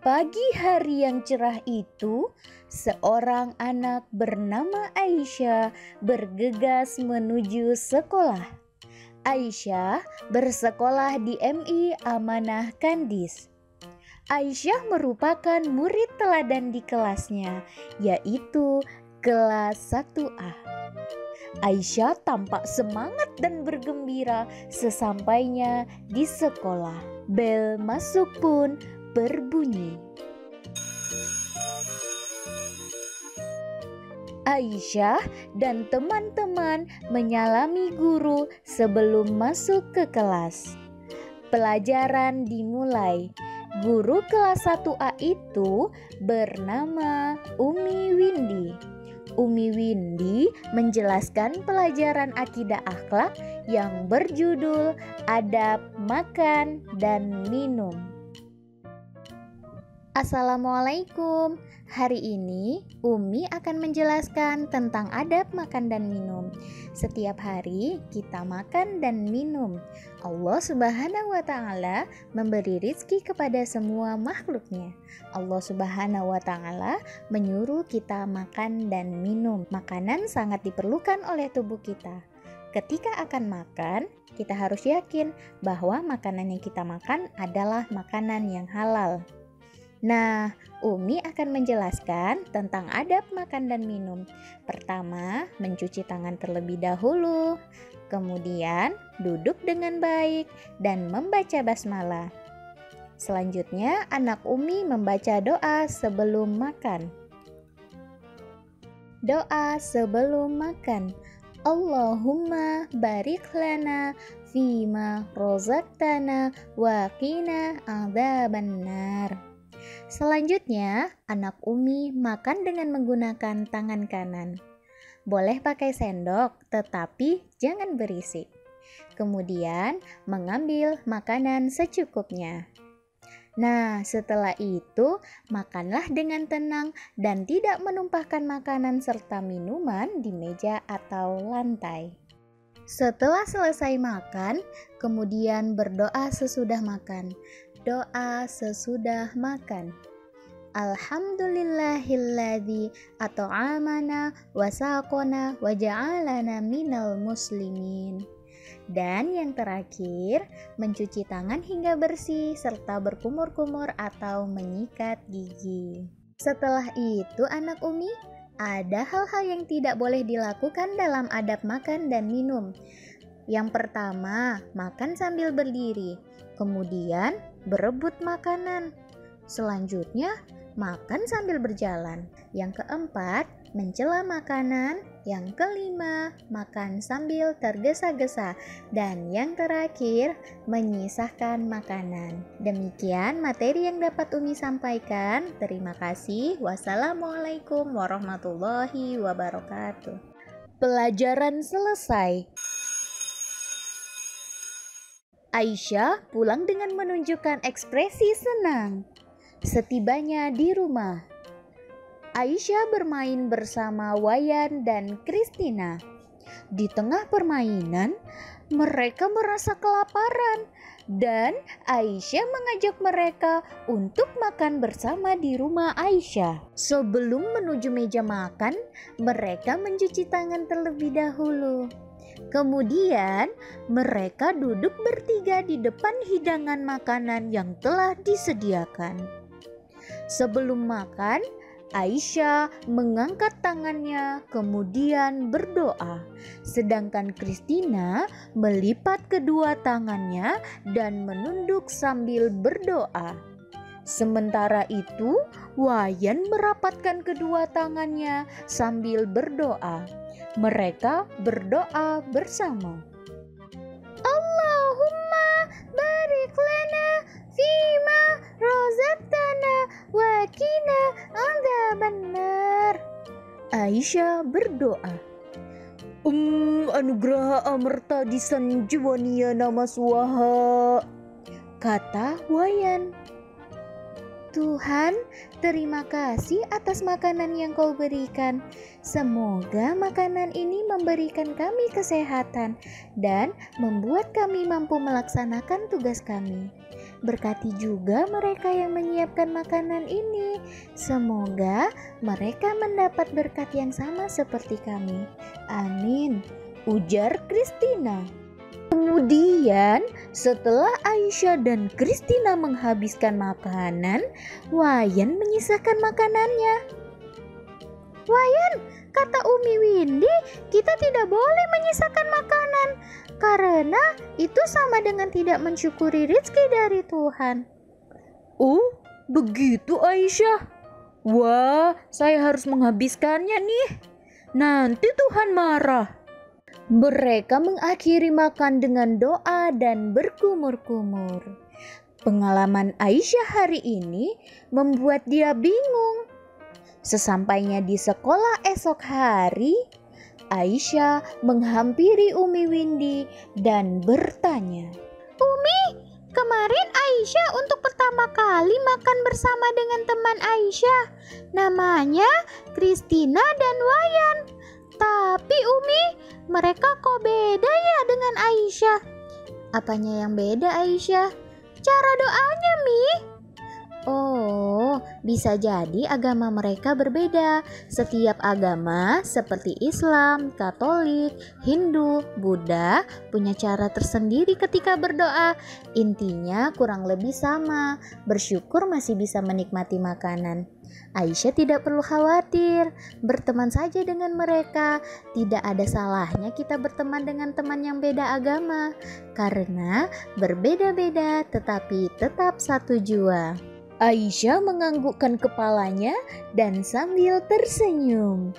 pagi hari yang cerah itu, seorang anak bernama Aisyah bergegas menuju sekolah. Aisyah bersekolah di MI Amanah Kandis. Aisyah merupakan murid teladan di kelasnya, yaitu kelas 1A. Aisyah tampak semangat dan bergembira sesampainya di sekolah. Bel masuk pun berbunyi. Aisyah dan teman-teman menyalami guru sebelum masuk ke kelas. Pelajaran dimulai. Guru kelas 1A itu bernama Umi Windy. Umi Windy menjelaskan pelajaran akidah akhlak yang berjudul Adab Makan dan Minum. Assalamualaikum. Hari ini Umi akan menjelaskan tentang adab makan dan minum. Setiap hari kita makan dan minum. Allah Subhanahu wa Ta'ala memberi rizki kepada semua makhluknya. Allah Subhanahu wa Ta'ala menyuruh kita makan dan minum. Makanan sangat diperlukan oleh tubuh kita. Ketika akan makan, kita harus yakin bahwa makanan yang kita makan adalah makanan yang halal. Nah, Umi akan menjelaskan tentang adab makan dan minum. Pertama, mencuci tangan terlebih dahulu. Kemudian, duduk dengan baik dan membaca basmalah. Selanjutnya, anak Umi membaca doa sebelum makan. Doa sebelum makan. Allahumma barik lana fima rozaqtana wa qina adzabannar. Selanjutnya, anak Umi makan dengan menggunakan tangan kanan. Boleh pakai sendok, tetapi jangan berisik. Kemudian, mengambil makanan secukupnya. Nah, setelah itu, makanlah dengan tenang dan tidak menumpahkan makanan serta minuman di meja atau lantai. Setelah selesai makan, kemudian berdoa sesudah makan. Doa sesudah makan. Alhamdulillahilladzi at'amana wa saqana wa ja'alana minal muslimin. Dan yang terakhir, mencuci tangan hingga bersih serta berkumur-kumur atau menyikat gigi. Setelah itu anak Umi, ada hal-hal yang tidak boleh dilakukan dalam adab makan dan minum. Yang pertama, makan sambil berdiri. Kemudian, berebut makanan. Selanjutnya, makan sambil berjalan. Yang keempat, mencela makanan. Yang kelima, makan sambil tergesa-gesa. Dan yang terakhir, menyisahkan makanan. Demikian materi yang dapat Umi sampaikan. Terima kasih. Wassalamualaikum warahmatullahi wabarakatuh. Pelajaran selesai. Aisyah pulang dengan menunjukkan ekspresi senang. Setibanya di rumah, Aisyah bermain bersama Wayan dan Kristina. Di tengah permainan, mereka merasa kelaparan dan Aisyah mengajak mereka untuk makan bersama di rumah Aisyah. Sebelum menuju meja makan, mereka mencuci tangan terlebih dahulu. Kemudian mereka duduk bertiga di depan hidangan makanan yang telah disediakan. Sebelum makan, Aisyah mengangkat tangannya kemudian berdoa. Sedangkan Kristina melipat kedua tangannya dan menunduk sambil berdoa. Sementara itu, Wayan merapatkan kedua tangannya sambil berdoa. Mereka berdoa bersama. Allahumma barik lana fima rozaqtana wa qina adzabannar. Aisyah berdoa. Anugerah amarta disanjuwania nama swaha, kata Wayan. Tuhan, terima kasih atas makanan yang Kau berikan. Semoga makanan ini memberikan kami kesehatan dan membuat kami mampu melaksanakan tugas kami. berkati juga mereka yang menyiapkan makanan ini. Semoga mereka mendapat berkat yang sama seperti kami. Amin, ujar Christina. Kemudian setelah Aisyah dan Christina menghabiskan makanan, Wayan menyisakan makanannya. Wayan, kata Umi Windy, kita tidak boleh menyisakan makanan karena itu sama dengan tidak mensyukuri rezeki dari Tuhan. Oh, begitu Aisyah. Wah, saya harus menghabiskannya nih. Nanti Tuhan marah. Mereka mengakhiri makan dengan doa dan berkumur-kumur. Pengalaman Aisyah hari ini membuat dia bingung. Sesampainya di sekolah esok hari, Aisyah menghampiri Umi Windy dan bertanya, "Umi, kemarin Aisyah untuk pertama kali makan bersama dengan teman Aisyah. Namanya Christina dan Wayan. Tapi Umi, mereka kok beda ya dengan Aisyah?" "Apanya yang beda Aisyah?" "Cara doanya, Mi." Oh, bisa jadi agama mereka berbeda. Setiap agama seperti Islam, Katolik, Hindu, Buddha punya cara tersendiri ketika berdoa. Intinya kurang lebih sama. Bersyukur masih bisa menikmati makanan. Aisyah tidak perlu khawatir, berteman saja dengan mereka. Tidak ada salahnya kita berteman dengan teman yang beda agama, karena berbeda-beda tetapi tetap satu jua. Aisyah menganggukkan kepalanya dan sambil tersenyum.